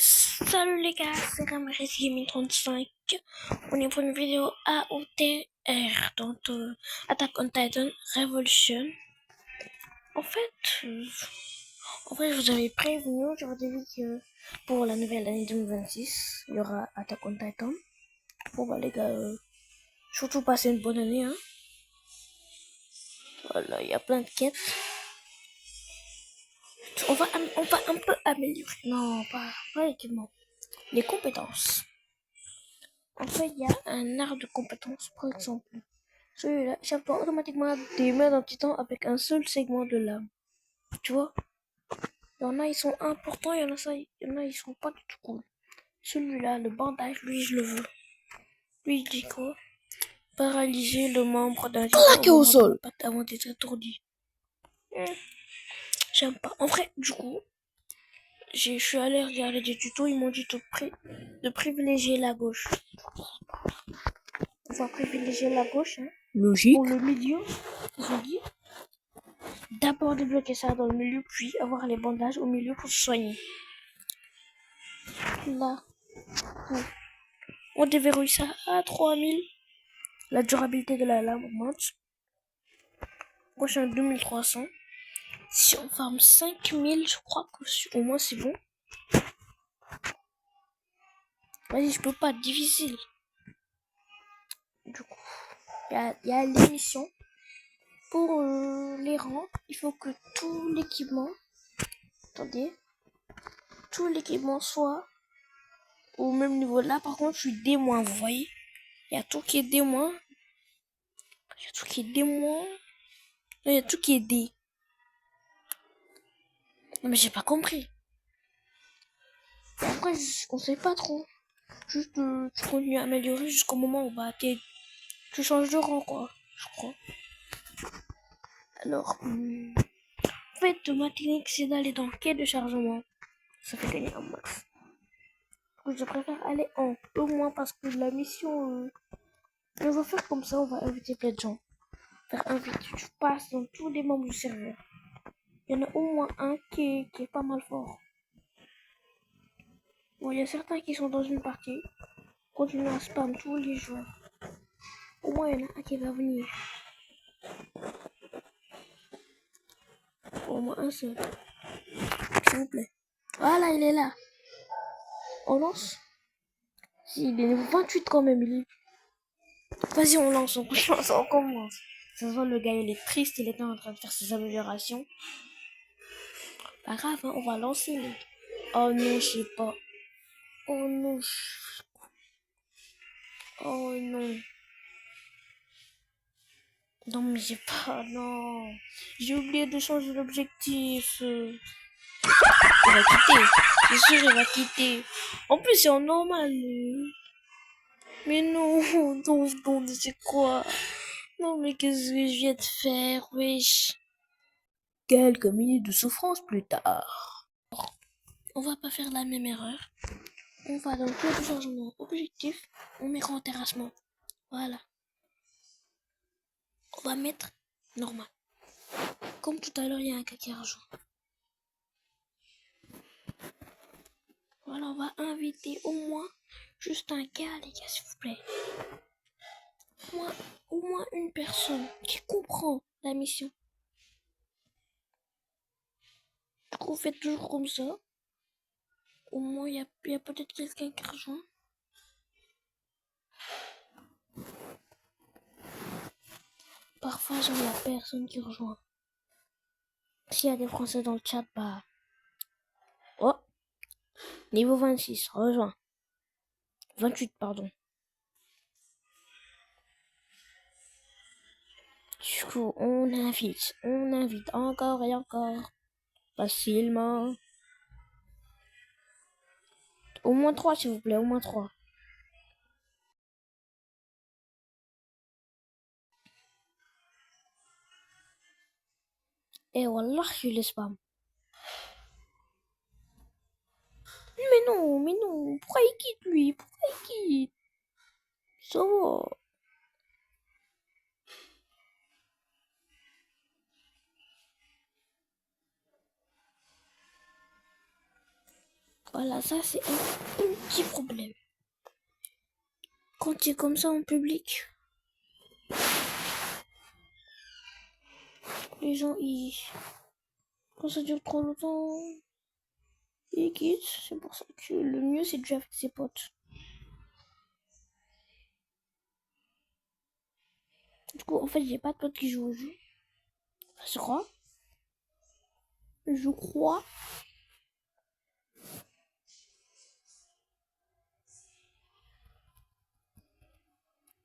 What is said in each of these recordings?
salut les gars, c'est Ramirez Gaming 35. On est pour une vidéo AOTR, donc Attack on Titan Revolution. En fait, je vous avais prévenu, je vous avais dit que pour la nouvelle année 2026, il y aura Attack on Titan. Bon bah les gars, surtout passer une bonne année, hein. Voilà, il y a plein de quêtes. On va un peu améliorer, non pas l'équipement, les compétences. En fait, il y a un arbre de compétences, par exemple. Celui-là échappe automatiquement des mains d'un titan avec un seul segment de lame. Tu vois? Il y en a, ils sont importants, il y en a, ils sont pas du tout cool. Celui-là, le bandage, lui, je le veux. Lui, il dit quoi? Paralyser le membre d'un titan Claqué au sol avant d'être étourdi. J'aime pas. En vrai, du coup, je suis allé regarder des tutos, ils m'ont dit de privilégier la gauche. On va privilégier la gauche, hein. Logique. Pour le milieu, ils ont dit d'abord débloquer ça dans le milieu, puis avoir les bandages au milieu pour se soigner. Là, on déverrouille ça à 3000. La durabilité de la lame augmente. Prochain 2300. Si on farme 5000, je crois que au moins c'est bon. Vas-y, je peux pas, difficile. Du coup, il y a l'émission. Pour les rangs, il faut que tout l'équipement, attendez, tout l'équipement soit au même niveau. Là, par contre, je suis D-, vous voyez. Il y a tout qui est D-. Il y a tout qui est D-. Il y a tout qui est D. Non, mais j'ai pas compris. Et après, on sait pas trop. Juste, tu continues à améliorer jusqu'au moment où bah, tu changes de rang, quoi. Je crois. Alors, en fait, ma technique, c'est d'aller dans le quai de chargement. Ça fait gagner un max. Je préfère aller en au moins parce que la mission, on va faire comme ça, on va inviter plein de gens. Faire inviter, tu passes dans tous les membres du serveur. Il y en a au moins un qui est pas mal fort. Bon, il y a certains qui sont dans une partie. Continue à spam tous les jours. Au moins, il y en a un qui va venir. Au moins un seul. S'il vous plaît. Voilà, il est là. On lance. Si, il est niveau 28 quand même. Vas-y, on lance, on commence. Ça se voit, le gars, il est triste, il était en train de faire ses améliorations. Pas grave, hein, on va lancer. Oh non, je sais pas. Oh non. Oh non. Non, mais j'ai pas, non. J'ai oublié de changer l'objectif. Il va quitter. C'est sûr, il va quitter. En plus, c'est en normal. Mais non, non, c'est quoi? Non, mais qu'est-ce que je viens de faire, wesh? Quelques minutes de souffrance plus tard. On va pas faire la même erreur. On va dans le téléchargement objectif. On met en terrassement. Voilà. On va mettre normal. Comme tout à l'heure, il y a un cas qui rejoint. Voilà, on va inviter au moins juste un gars, les gars, s'il vous plaît. Au moins une personne qui comprend la mission. Du coup, faites toujours comme ça. Au moins, il y a peut-être quelqu'un qui rejoint. Parfois, il y a personne qui rejoint. S'il y a des Français dans le chat, bah... Oh, niveau 26, rejoint. 28, pardon. Du coup, on invite encore et encore. Facilement. Au moins 3, s'il vous plaît, au moins 3. Et wallah, je le spam. Mais non, pourquoi il quitte lui? Pourquoi il quitte? Ça va. Voilà, ça c'est un petit problème. Quand tu es comme ça en public, les gens, quand ça dure trop longtemps, ils quittent. C'est pour ça que le mieux c'est de jouer avec ses potes. Du coup, en fait, j'ai pas de potes qui jouent au jeu. Je crois. Je crois.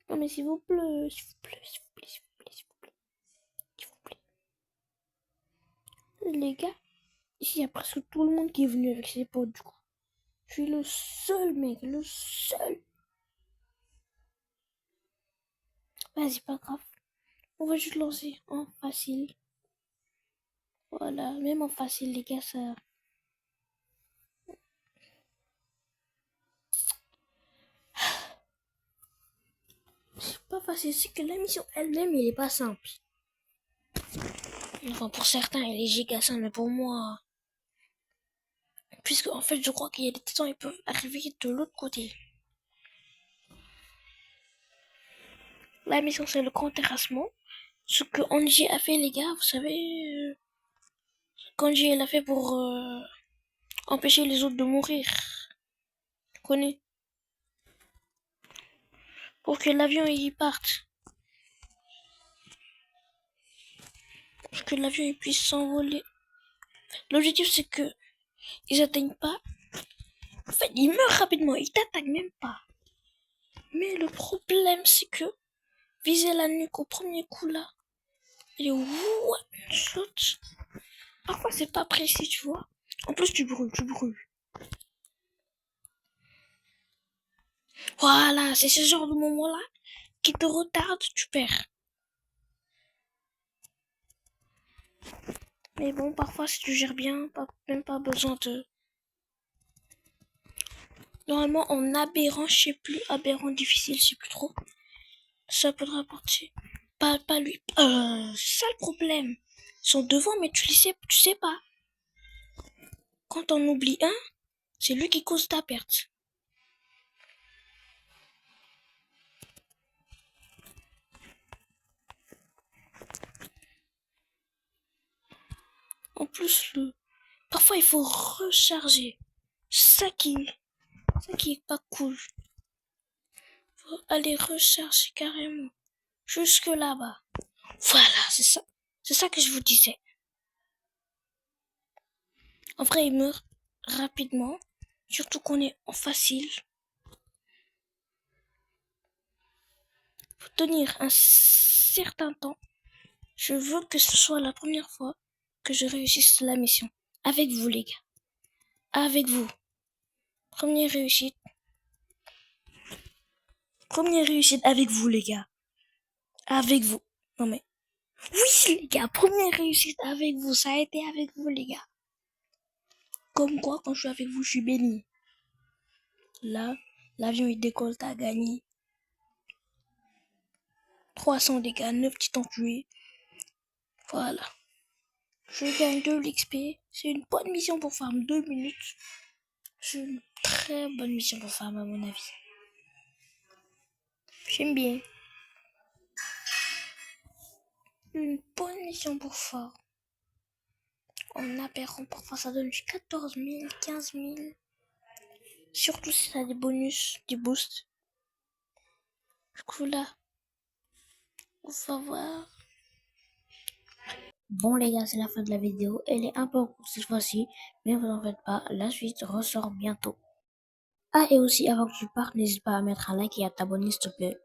Non mais s'il vous plaît, s'il vous plaît, s'il vous plaît, s'il vous plaît, s'il vous plaît, s'il vous plaît. Les gars, ici il y a presque tout le monde qui est venu avec ses potes du coup. Je suis le seul mec, le seul. Vas-y, pas grave. On va juste lancer en facile. Voilà, même en facile les gars, ça... C'est pas facile, c'est que la mission elle-même, elle est pas simple. Enfin, pour certains, elle est giga simple, mais pour moi... Puisque, en fait, je crois qu'il y a des titans, ils peuvent arriver de l'autre côté. La mission, c'est le grand terrassement. Ce que Angie a fait, les gars, vous savez... qu'Angie, elle a fait pour empêcher les autres de mourir. Tu connais? Pour que l'avion, il parte. Pour que l'avion, il puisse s'envoler. L'objectif, c'est que ils atteignent pas. En fait, ils meurent rapidement, ils t'attaquent même pas. Mais le problème, c'est que viser la nuque au premier coup là, et one shot. Parfois, c'est pas précis, tu vois. En plus, tu brûles, tu brûles. Voilà, c'est ce genre de moment-là qui te retarde, tu perds. Mais bon, parfois, si tu gères bien, même pas besoin de... Normalement, en aberrant, je sais plus, aberrant difficile, je sais plus trop. Ça peut te rapporter. Pas lui. C'est ça le problème. Ils sont devant, mais tu sais pas. Quand on oublie un, c'est lui qui cause ta perte. En plus, parfois il faut recharger. Ça qui est pas cool. Faut aller recharger carrément. Jusque là-bas. Voilà, c'est ça. C'est ça que je vous disais. En vrai, il meurt rapidement. Surtout qu'on est en facile. Faut tenir un certain temps. Je veux que ce soit la première fois que je réussisse la mission. Avec vous, les gars. Avec vous. Première réussite. Première réussite avec vous, les gars. Avec vous. Non mais... Oui, les gars, première réussite avec vous. Ça a été avec vous, les gars. Comme quoi, quand je suis avec vous, je suis béni. Là, l'avion, il décolle, t'as gagné. 300 dégâts, 9 titans tués. Voilà. Je gagne de l'XP. C'est une bonne mission pour farm 2 minutes. C'est une très bonne mission pour farm, à mon avis. J'aime bien. Une bonne mission pour farm. En aberrant, parfois ça donne 14 000, 15 000. Surtout si ça a des bonus, des boosts. Du coup là, on va voir. Bon les gars, c'est la fin de la vidéo. Elle est un peu courte cette fois-ci, mais vous en faites pas, la suite ressort bientôt. Ah et aussi avant que tu partes, n'hésite pas à mettre un like et à t'abonner s'il te plaît.